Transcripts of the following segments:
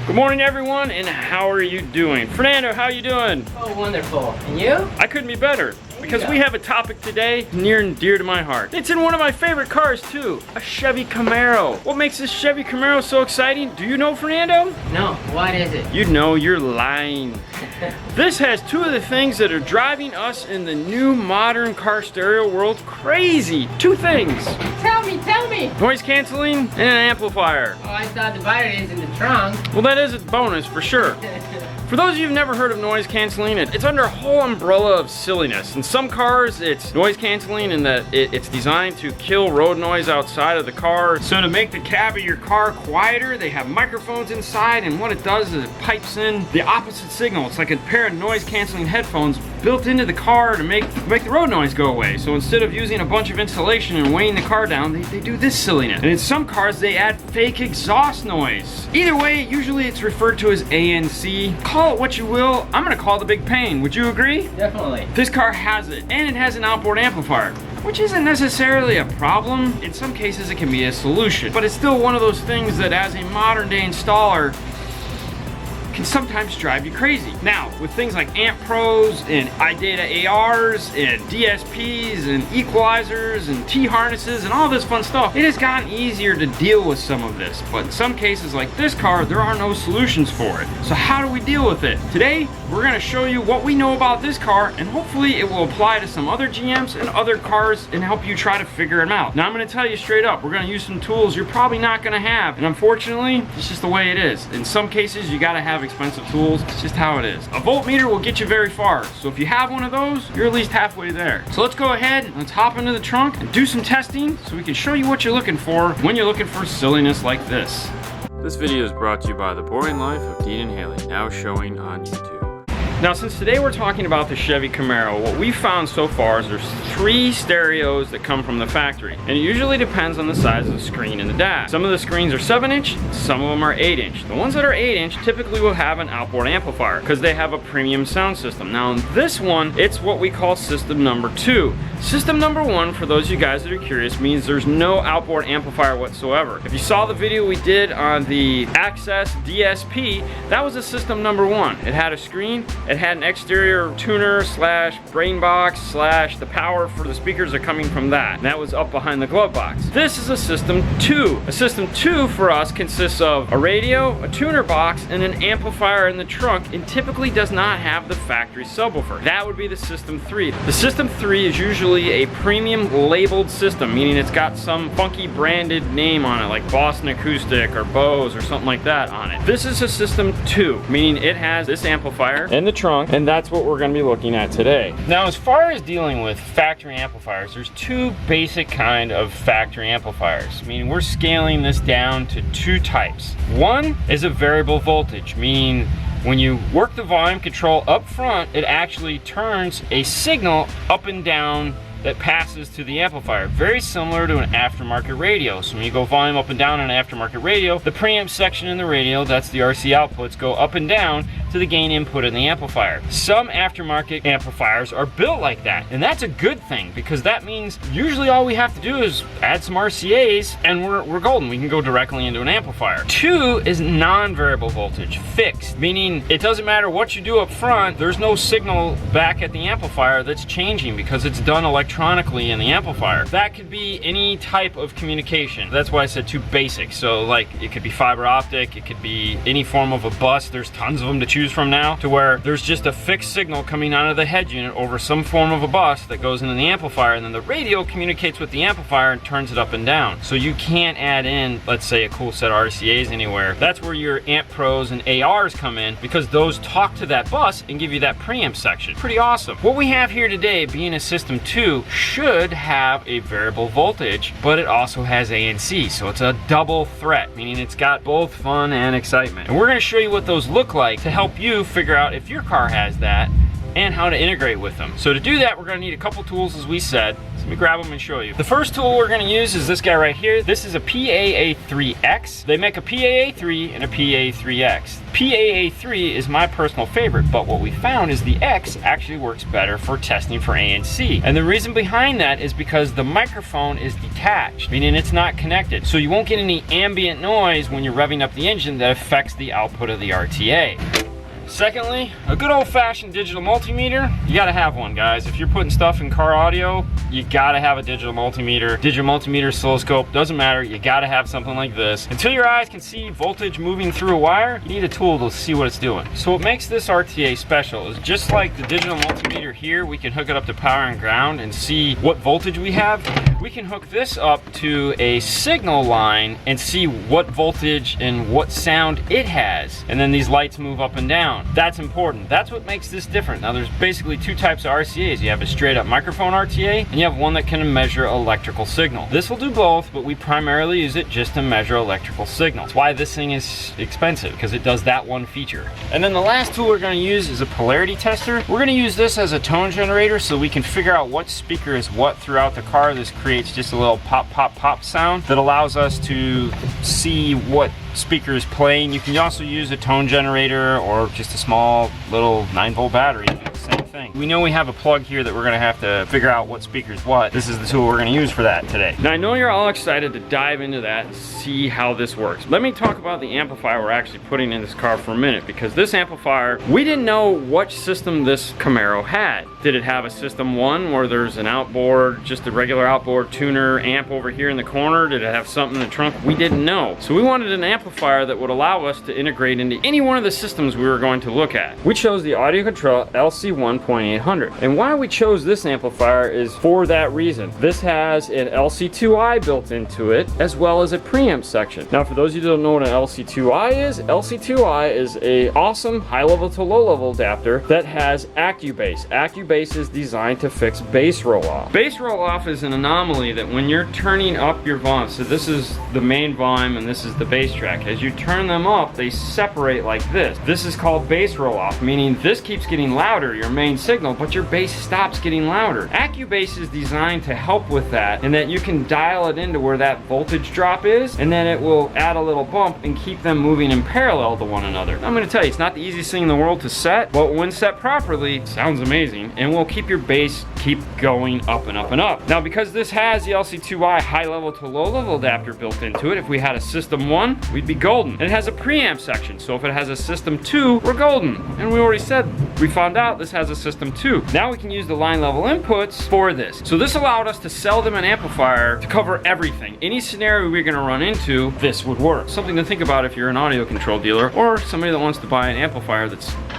Good morning, everyone, and how are you doing? Fernando, how are you doing? Oh, wonderful. And you? I couldn't be better, because we have a topic today near and dear to my heart. It's in one of my favorite cars, too, a Chevy Camaro. What makes this Chevy Camaro so exciting? Do you know, Fernando? No, what is it? You know, you're lying. This has two of the things that are driving us in the new modern car stereo world crazy. Two things. Tell me. Noise canceling and an amplifier. Oh, I thought the battery is in the trunk. Well, that is a bonus for sure. For those of you who've never heard of noise canceling, it's under a whole umbrella of silliness. In some cars, it's noise canceling in that it's designed to kill road noise outside of the car. So to make the cab of your car quieter, they have microphones inside, and what it does is it pipes in the opposite signal. It's like a pair of noise canceling headphones built into the car to make the road noise go away. So instead of using a bunch of insulation and weighing the car down, they do this silliness. And in some cars, they add fake exhaust noise. Either way, usually it's referred to as ANC. Call it what you will, I'm gonna call it the big pain. Would you agree? Definitely. This car has it, and it has an outboard amplifier, which isn't necessarily a problem. In some cases, it can be a solution, but it's still one of those things that as a modern day installer can sometimes drive you crazy. Now, with things like Amp Pros and iData ARs and DSPs and equalizers and T-harnesses and all this fun stuff, it has gotten easier to deal with some of this. But in some cases like this car, there are no solutions for it. So how do we deal with it? Today, we're gonna show you what we know about this car, and hopefully it will apply to some other GMs and other cars and help you try to figure them out. Now, I'm gonna tell you straight up, we're gonna use some tools you're probably not gonna have, and unfortunately, it's just the way it is. In some cases, you gotta have expensive tools. It's just how it is. A voltmeter will get you very far, so if you have one of those, you're at least halfway there. So let's go ahead and let's hop into the trunk and do some testing so we can show you what you're looking for when you're looking for silliness like this. This video is brought to you by The Boring Life of Dean and Haley, now showing on YouTube. Now, since today we're talking about the Chevy Camaro, what we've found so far is there's 3 stereos that come from the factory. And it usually depends on the size of the screen in the dash. Some of the screens are 7-inch, some of them are 8-inch. The ones that are 8-inch typically will have an outboard amplifier because they have a premium sound system. Now, in this one, it's what we call system number 2. System number 1, for those of you guys that are curious, means there's no outboard amplifier whatsoever. If you saw the video we did on the Access DSP, that was a system number 1. It had a screen, it had an exterior tuner slash brain box slash the power for the speakers are coming from that. And that was up behind the glove box. This is a system 2. A system 2 for us consists of a radio, a tuner box, and an amplifier in the trunk, and typically does not have the factory subwoofer. That would be the system 3. The system 3 is usually a premium labeled system, meaning it's got some funky branded name on it, like Boston Acoustic or Bose or something like that on it. This is a system 2, meaning it has this amplifier in the trunk, and that's what we're going to be looking at today. Now, as far as dealing with factory amplifiers, there's 2 basic kind of factory amplifiers, meaning we're scaling this down to 2 types. One is a variable voltage, meaning when you work the volume control up front, it actually turns a signal up and down that passes to the amplifier, very similar to an aftermarket radio. So when you go volume up and down on an aftermarket radio, the preamp section in the radio, that's the RC outputs, go up and down to the gain input in the amplifier. Some aftermarket amplifiers are built like that, and that's a good thing because that means usually all we have to do is add some RCAs and we're golden. We can go directly into an amplifier. 2 is non-variable voltage, fixed, meaning it doesn't matter what you do up front, there's no signal back at the amplifier that's changing because it's done electronically in the amplifier. That could be any type of communication. That's why I said 2 basic. So like it could be fiber optic, it could be any form of a bus. There's tons of them to choose from now, to where there's just a fixed signal coming out of the head unit over some form of a bus that goes into the amplifier, and then the radio communicates with the amplifier and turns it up and down. So you can't add in, let's say, a cool set of RCAs anywhere. That's where your Amp Pros and ARs come in, because those talk to that bus and give you that preamp section. Pretty awesome. What we have here today, being a system 2, should have a variable voltage, but it also has ANC, so it's a double threat, meaning it's got both fun and excitement. And we're going to show you what those look like to help you figure out if your car has that and how to integrate with them. So to do that, we're gonna need a couple tools, as we said. So let me grab them and show you. The first tool we're gonna use is this guy right here. This is a PAA3X. They make a PAA3 and a PAA3X. PAA3 is my personal favorite, but what we found is the X actually works better for testing for ANC. And the reason behind that is because the microphone is detached, meaning it's not connected. So you won't get any ambient noise when you're revving up the engine that affects the output of the RTA. Secondly, a good old-fashioned digital multimeter. You gotta have one, guys. If you're putting stuff in car audio, you gotta have a digital multimeter. Digital multimeter, oscilloscope, doesn't matter. You gotta have something like this. Until your eyes can see voltage moving through a wire, you need a tool to see what it's doing. So what makes this RTA special is just like the digital multimeter here, we can hook it up to power and ground and see what voltage we have. We can hook this up to a signal line and see what voltage and what sound it has. And then these lights move up and down. That's important. That's what makes this different. Now there's basically two types of RCAs. You have a straight up microphone RTA and you have one that can measure electrical signal. This will do both, but we primarily use it just to measure electrical signal. That's why this thing is expensive, because it does that one feature. And then the last tool we're going to use is a polarity tester. We're going to use this as a tone generator so we can figure out what speaker is what throughout the car. This creates just a little pop, pop, pop sound that allows us to see what speaker is playing. You can also use a tone generator or just a small little 9-volt battery. Same thing. We know we have a plug here that we're gonna have to figure out what speaker's what. This is the tool we're gonna use for that today. Now I know you're all excited to dive into that and see how this works. Let me talk about the amplifier we're actually putting in this car for a minute, because this amplifier, we didn't know what system this Camaro had. Did it have a system 1 where there's an outboard, just a regular outboard tuner amp over here in the corner? Did it have something in the trunk? We didn't know. So we wanted an amplifier that would allow us to integrate into any one of the systems we were going to look at. We chose the Audio Control LC1.800. And why we chose this amplifier is for that reason. This has an LC2I built into it, as well as a preamp section. Now for those of you that don't know what an LC2I is a awesome high level to low level adapter that has AccuBass. AccuBass is designed to fix bass roll off. Bass roll off is an anomaly that when you're turning up your volume, so this is the main volume and this is the bass track. As you turn them up, they separate like this. This is called bass roll off, meaning this keeps getting louder, your main signal, but your bass stops getting louder. AccuBass is designed to help with that, and that you can dial it into where that voltage drop is, and then it will add a little bump and keep them moving in parallel to one another. I'm gonna tell you, it's not the easiest thing in the world to set, but when set properly, it sounds amazing, and will keep your bass keep going up and up and up. Now because this has the LC2I high level to low level adapter built into it, if we had a system 1, we'd be golden. And it has a preamp section, so if it has a system 2, we're golden. And we already said, we found out this has a system 2. Now we can use the line level inputs for this. So this allowed us to sell them an amplifier to cover everything. Any scenario we're gonna run into, this would work. Something to think about if you're an audio control dealer or somebody that wants to buy an amplifier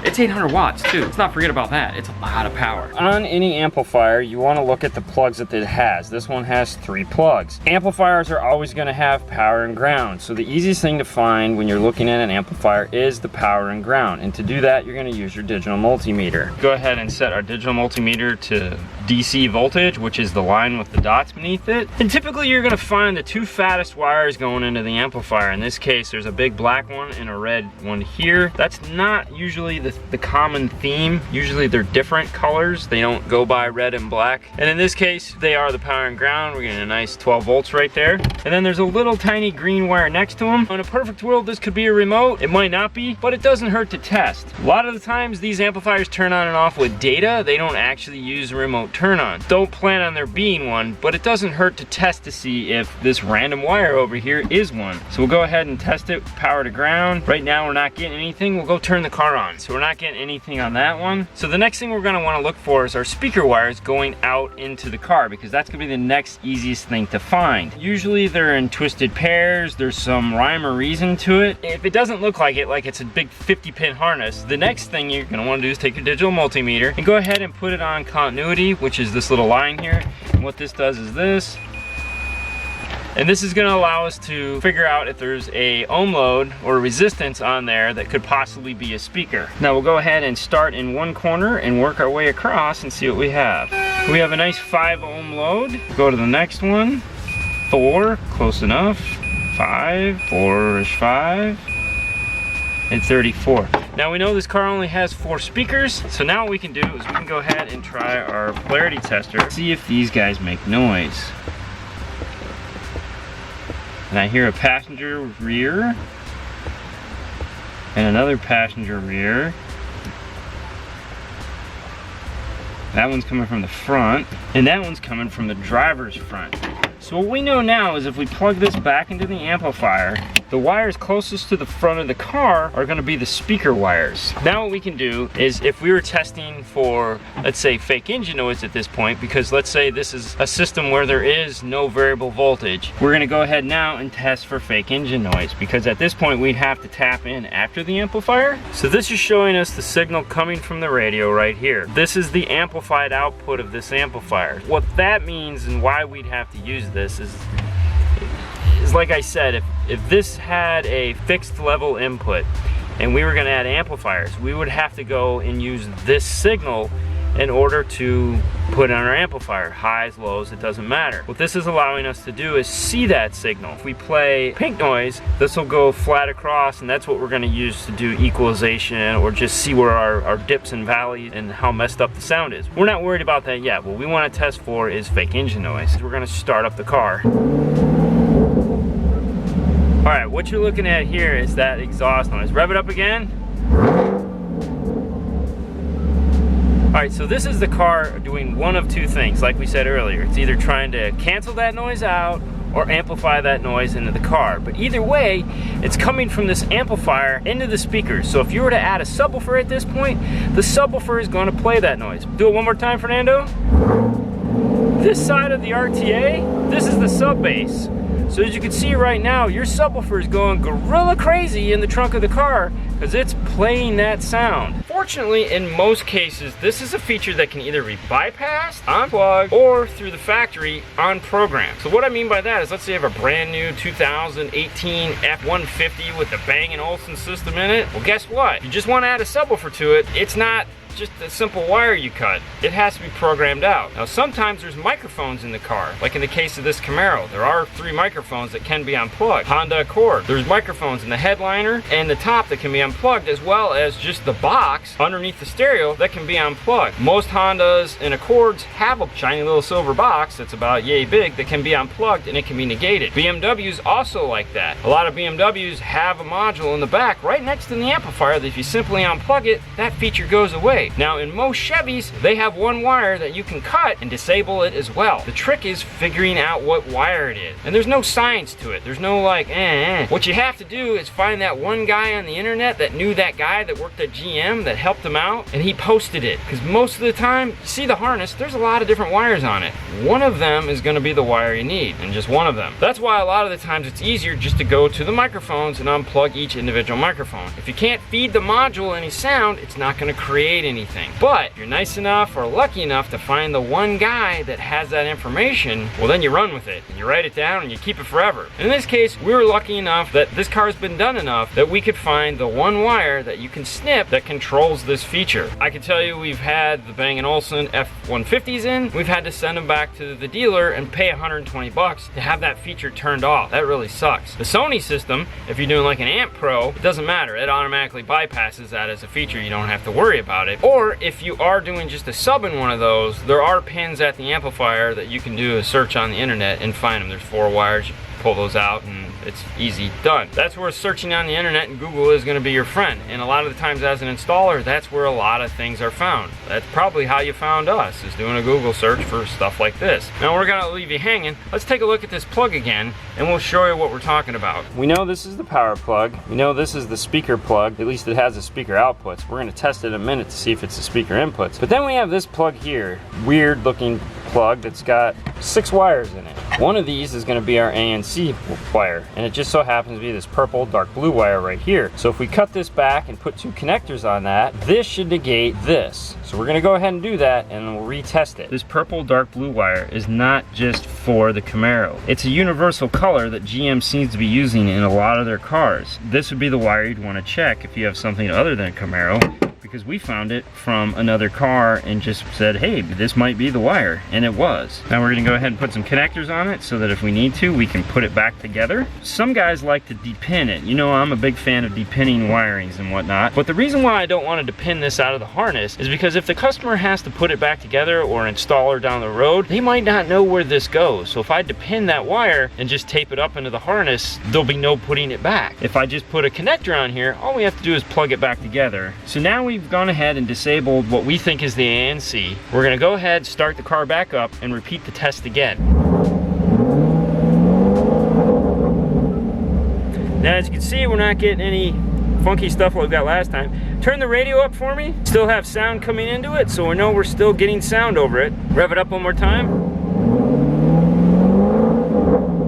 it's 800 watts too. Let's not forget about that. It's a lot of power. On any amplifier, you wanna look at the plugs that it has. This one has 3 plugs. Amplifiers are always gonna have power and ground. So the easiest thing to find when you're looking at an amplifier is the power and ground. And to do that, you're gonna use your digital multimeter. Go ahead and set our digital multimeter to DC voltage, which is the line with the dots beneath it. And typically you're gonna find the 2 fattest wires going into the amplifier. In this case, there's a big black one and a red one here. That's not usually the common theme. Usually they're different colors. They don't go by red and black. And in this case, they are the power and ground. We're getting a nice 12 volts right there. And then there's a little tiny green wire next to them. In a perfect world, this could be a remote. It might not be, but it doesn't hurt to test. A lot of the times these amplifiers turn on and off with data. They don't actually use a remote turn on. Don't plan on there being one, but it doesn't hurt to test to see if this random wire over here is one. So we'll go ahead and test it, power to ground. Right now we're not getting anything. We'll go turn the car on. So we're not getting anything on that one. So the next thing we're gonna wanna look for is our speaker wires going out into the car, because that's gonna be the next easiest thing to find. Usually they're in twisted pairs. There's some rhyme or reason to it. If it doesn't look like it, like it's a big 50-pin harness, the next thing you're gonna wanna do is take your digital multimeter and go ahead and put it on continuity, which is this little line here. And what this does is this. And this is gonna allow us to figure out if there's a ohm load or resistance on there that could possibly be a speaker. Now we'll go ahead and start in one corner and work our way across and see what we have. We have a nice 5 ohm load. Go to the next one. 4, close enough. 5, 4-ish 5, and 34. Now we know this car only has 4 speakers, so now what we can do is we can go ahead and try our polarity tester, see if these guys make noise. And I hear a passenger rear and another passenger rear. That one's coming from the front, and that one's coming from the driver's front. So what we know now is if we plug this back into the amplifier, the wires closest to the front of the car are gonna be the speaker wires. Now what we can do is if we were testing for, let's say, fake engine noise at this point, because let's say this is a system where there is no variable voltage, we're gonna go ahead now and test for fake engine noise, because at this point we'd have to tap in after the amplifier. So this is showing us the signal coming from the radio right here. This is the amplified output of this amplifier. What that means and why we'd have to use this is like I said, if this had a fixed level input and we were going to add amplifiers, we would have to go and use this signal in order to put on our amplifier. Highs, lows, it doesn't matter. What this is allowing us to do is see that signal. If we play pink noise, this will go flat across, and that's what we're going to use to do equalization or just see where our dips and valleys and how messed up the sound is. We're not worried about that yet. What we want to test for is fake engine noise. We're going to start up the car. All right, what you're looking at here is that exhaust noise. Rev it up again. All right, so this is the car doing one of two things, like we said earlier. It's either trying to cancel that noise out or amplify that noise into the car. But either way, it's coming from this amplifier into the speakers. So if you were to add a subwoofer at this point, the subwoofer is going to play that noise. Do it one more time, Fernando. This side of the RTA, this is the sub bass. So as you can see right now, your subwoofer is going gorilla crazy in the trunk of the car because it's playing that sound. Fortunately, in most cases, this is a feature that can either be bypassed, unplugged, or through the factory on program. So what I mean by that is, let's say you have a brand new 2018 F-150 with the Bang & Olufsen system in it. Well, guess what? You just want to add a subwoofer to it. It's not just a simple wire you cut. It has to be programmed out. Now sometimes there's microphones in the car, like in the case of this Camaro. There are 3 microphones that can be unplugged. Honda Accord, there's microphones in the headliner and the top that can be unplugged, as well as just the box underneath the stereo that can be unplugged. Most Hondas and Accords have a shiny little silver box that's about yay big that can be unplugged and it can be negated. BMWs also like that. A lot of BMWs have a module in the back right next to the amplifier that if you simply unplug it, that feature goes away. Now in most Chevys, they have one wire that you can cut and disable it as well. The trick is figuring out what wire it is. And there's no science to it. There's no like, What you have to do is find that one guy on the internet that knew that guy that worked at GM that helped him out, and he posted it. Because most of the time, you see the harness, there's a lot of different wires on it. One of them is gonna be the wire you need, and just one of them. That's why a lot of the times it's easier just to go to the microphones and unplug each individual microphone. If you can't feed the module any sound, it's not gonna create anything. But if you're nice enough or lucky enough to find the one guy that has that information, well then you run with it and you write it down and you keep it forever. In this case, we were lucky enough that this car's been done enough that we could find the one wire that you can snip that controls this feature. I can tell you we've had the Bang & Olufsen F-150s in, we've had to send them back to the dealer and pay 120 bucks to have that feature turned off. That really sucks. The Sony system, if you're doing like an Amp Pro, it doesn't matter. It automatically bypasses that as a feature. You don't have to worry about it. Or if you are doing just a sub in one of those, there are pins at the amplifier that you can do a search on the internet and find them. There's 4 wires. You pull those out and it's easy done. That's where searching on the internet and Google is going to be your friend. And a lot of the times as an installer, that's where a lot of things are found. That's probably how you found us, is doing a Google search for stuff like this. Now we're going to leave you hanging. Let's take a look at this plug again and we'll show you what we're talking about. We know this is the power plug. We know this is the speaker plug. At least it has the speaker outputs. We're going to test it in a minute to see if it's the speaker inputs. But then we have this plug here. Weird looking plug that's got 6 wires in it. One of these is going to be our ANC wire, and it just so happens to be this purple dark blue wire right here. So if we cut this back and put 2 connectors on that, this should negate this. So we're going to go ahead and do that and we'll retest it. This purple dark blue wire is not just for the Camaro. It's a universal color that GM seems to be using in a lot of their cars. This would be the wire you'd want to check if you have something other than a Camaro, because we found it from another car and just said, hey, this might be the wire, and it was. Now we're gonna go ahead and put some connectors on it so that if we need to, we can put it back together. Some guys like to depin it. You know, I'm a big fan of depinning wirings and whatnot, but the reason why I don't want to depin this out of the harness is because if the customer has to put it back together or install her down the road, they might not know where this goes. So if I depin that wire and just tape it up into the harness, there'll be no putting it back. If I just put a connector on here, all we have to do is plug it back together. So now we've gone ahead and disabled what we think is the ANC. We're gonna go ahead, start the car back up, and repeat the test again. Now as you can see, we're not getting any funky stuff like we got last time. Turn the radio up for me. Still have sound coming into it, so we know we're still getting sound over it. Rev it up one more time.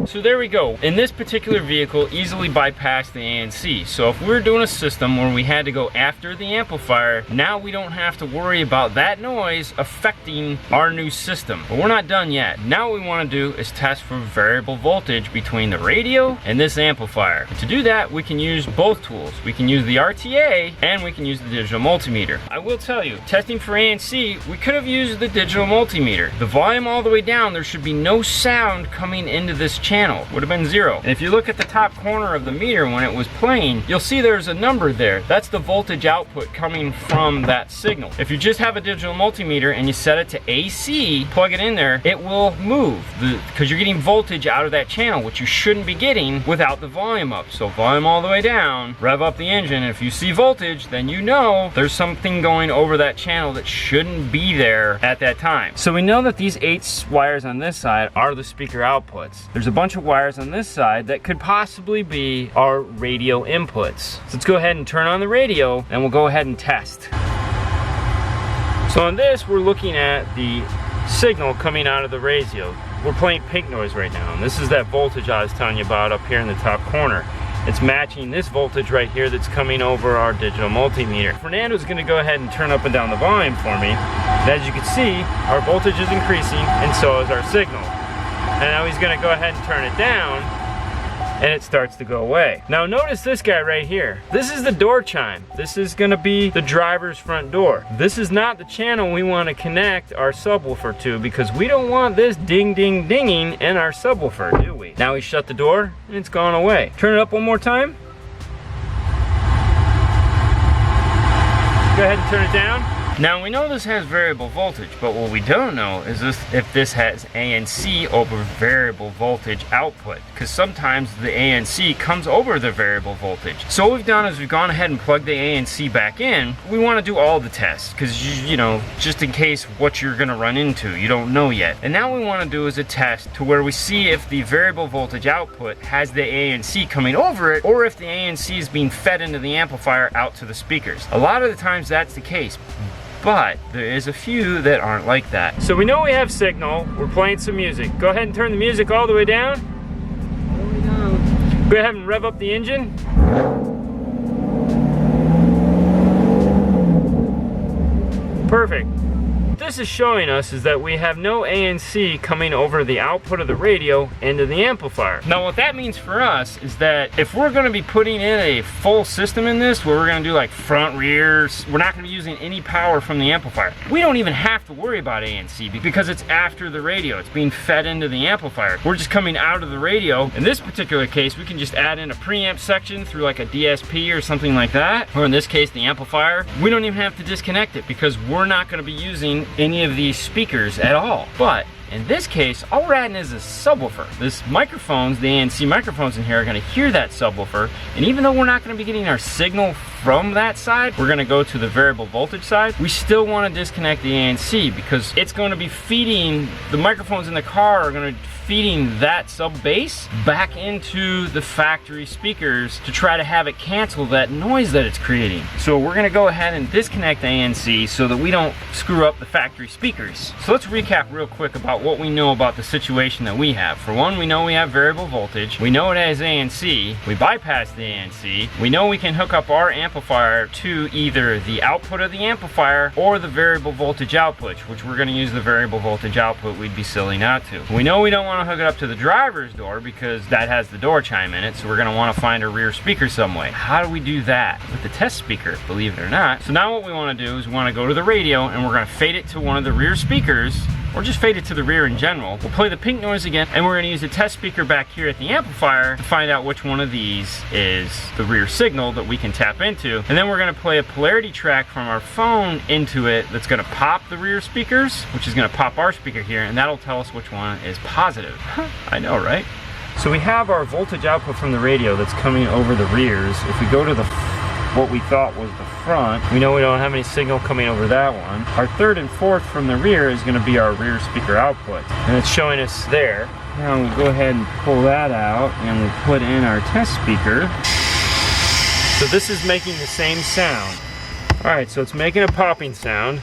So there we go. In this particular vehicle, easily bypassed the ANC. So if we're doing a system where we had to go after the amplifier, now we don't have to worry about that noise affecting our new system. But we're not done yet. Now what we want to do is test for variable voltage between the radio and this amplifier. To do that, we can use both tools. We can use the RTA and we can use the digital multimeter. I will tell you, testing for ANC, we could have used the digital multimeter. The volume all the way down, there should be no sound coming into this channel. Would have been 0. And if you look at the top corner of the meter when it was playing, you'll see there's a number there. That's the voltage output coming from that signal. If you just have a digital multimeter and you set it to AC, plug it in there, it will move because you're getting voltage out of that channel, which you shouldn't be getting without the volume up. So volume all the way down, rev up the engine, and if you see voltage, then you know there's something going over that channel that shouldn't be there at that time. So we know that these 8 wires on this side are the speaker outputs. There's a bunch of wires on this side that could possibly be our radio inputs. So let's go ahead and turn on the radio and we'll go ahead and test. So on this, we're looking at the signal coming out of the radio. We're playing pink noise right now, and this is that voltage I was telling you about up here in the top corner. It's matching this voltage right here that's coming over our digital multimeter. Fernando's gonna go ahead and turn up and down the volume for me. And as you can see, our voltage is increasing and so is our signal. And now he's gonna go ahead and turn it down and it starts to go away. Now notice this guy right here. This is the door chime. This is gonna be the driver's front door. This is not the channel we wanna connect our subwoofer to because we don't want this ding ding dinging in our subwoofer, do we? Now we shut the door and it's gone away. Turn it up one more time. Go ahead and turn it down. Now we know this has variable voltage, but what we don't know is if this has ANC over variable voltage output, because sometimes the ANC comes over the variable voltage. So what we've done is we've gone ahead and plugged the ANC back in. We want to do all the tests, because you know, just in case what you're going to run into, you don't know yet. And now what we want to do is a test to where we see if the variable voltage output has the ANC coming over it, or if the ANC is being fed into the amplifier out to the speakers. A lot of the times that's the case, but there is a few that aren't like that. So we know we have signal. We're playing some music. Go ahead and turn the music all the way down. Go ahead and rev up the engine. Perfect. What this is showing us is that we have no ANC coming over the output of the radio into the amplifier. Now what that means for us is that if we're going to be putting in a full system in this, where we're going to do like front, rears, we're not going to be using any power from the amplifier. We don't even have to worry about ANC because it's after the radio. It's being fed into the amplifier. We're just coming out of the radio. In this particular case, we can just add in a preamp section through like a DSP or something like that. Or in this case, the amplifier. We don't even have to disconnect it because we're not going to be using any of these speakers at all. But in this case, all we're adding is a subwoofer. This microphones, the ANC microphones in here are gonna hear that subwoofer, and even though we're not gonna be getting our signal from that side, we're gonna go to the variable voltage side, we still wanna disconnect the ANC because it's gonna be feeding, the microphones in the car are gonna feeding that sub bass back into the factory speakers to try to have it cancel that noise that it's creating. So we're gonna go ahead and disconnect the ANC so that we don't screw up the factory speakers. So let's recap real quick about about what we know about the situation that we have. For one, we know we have variable voltage. We know it has ANC. We bypass the ANC. We know we can hook up our amplifier to either the output of the amplifier or the variable voltage output, which we're going to use the variable voltage output. We'd be silly not to. We know we don't want to hook it up to the driver's door because that has the door chime in it, so we're going to want to find a rear speaker some way. How do we do that? With the test speaker, believe it or not. So now what we want to do is we want to go to the radio and we're going to fade it to one of the rear speakers, or just fade it to the rear in general. We'll play the pink noise again, and we're going to use the test speaker back here at the amplifier to find out which one of these is the rear signal that we can tap into. And then we're going to play a polarity track from our phone into it that's going to pop the rear speakers, which is going to pop our speaker here, and that'll tell us which one is positive. I know, right? So we have our voltage output from the radio that's coming over the rears. If we go to what we thought was the front, we know we don't have any signal coming over that one. Our third and fourth from the rear is going to be our rear speaker output, and it's showing us there. Now we go ahead and pull that out and we put in our test speaker. So this is making the same sound. Alright, so it's making a popping sound.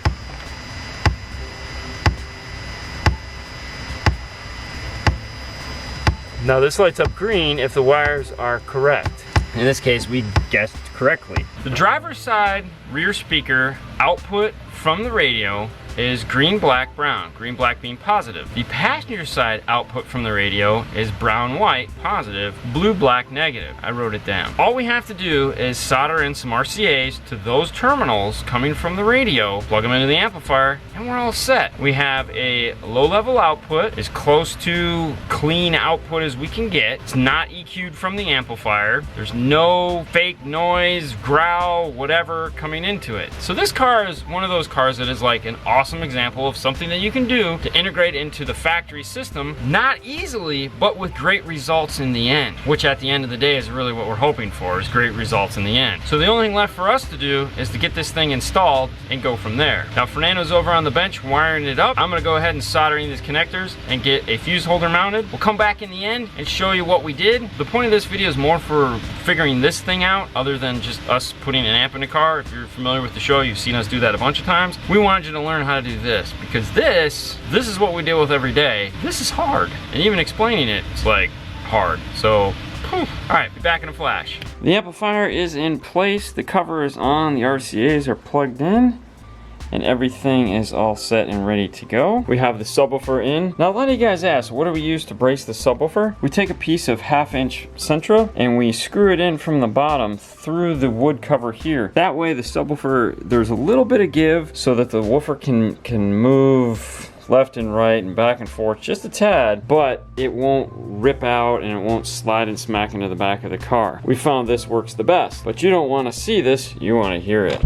Now this lights up green if the wires are correct. In this case, we guessed correctly. The driver's side rear speaker output from the radio is green, black, brown. Green, black being positive. The passenger side output from the radio is brown, white, positive, blue, black, negative. I wrote it down. All we have to do is solder in some RCAs to those terminals coming from the radio, plug them into the amplifier, and we're all set. We have a low-level output, as close to clean output as we can get. It's not EQ'd from the amplifier. There's no fake noise, growl, whatever coming into it. So this car is one of those cars that is like an awesome example of something that you can do to integrate into the factory system, not easily, but with great results in the end, which at the end of the day is really what we're hoping for, is great results in the end. So the only thing left for us to do is to get this thing installed and go from there. Now Fernando's over on the bench wiring it up. I'm gonna go ahead and solder in these connectors and get a fuse holder mounted. We'll come back in the end and show you what we did. The point of this video is more for figuring this thing out, other than just us putting an amp in a car. If you're familiar with the show, you've seen us do that a bunch of times. We wanted you to learn how to do this, because this is what we deal with every day. This is hard, and even explaining it, it's like hard. So all right, be back in a flash. The amplifier is in place, the cover is on, the RCAs are plugged in, and everything is all set and ready to go. We have the subwoofer in. Now a lot of you guys ask, what do we use to brace the subwoofer? We take a piece of 1/2" Centra and we screw it in from the bottom through the wood cover here. That way the subwoofer, there's a little bit of give so that the woofer can move left and right and back and forth just a tad, but it won't rip out and it won't slide and smack into the back of the car. We found this works the best, but you don't want to see this, you want to hear it.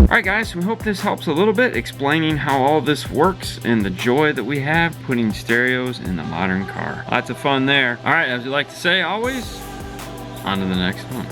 Alright guys, we hope this helps a little bit explaining how all this works and the joy that we have putting stereos in the modern car. Lots of fun there. Alright, as we like to say always, on to the next one.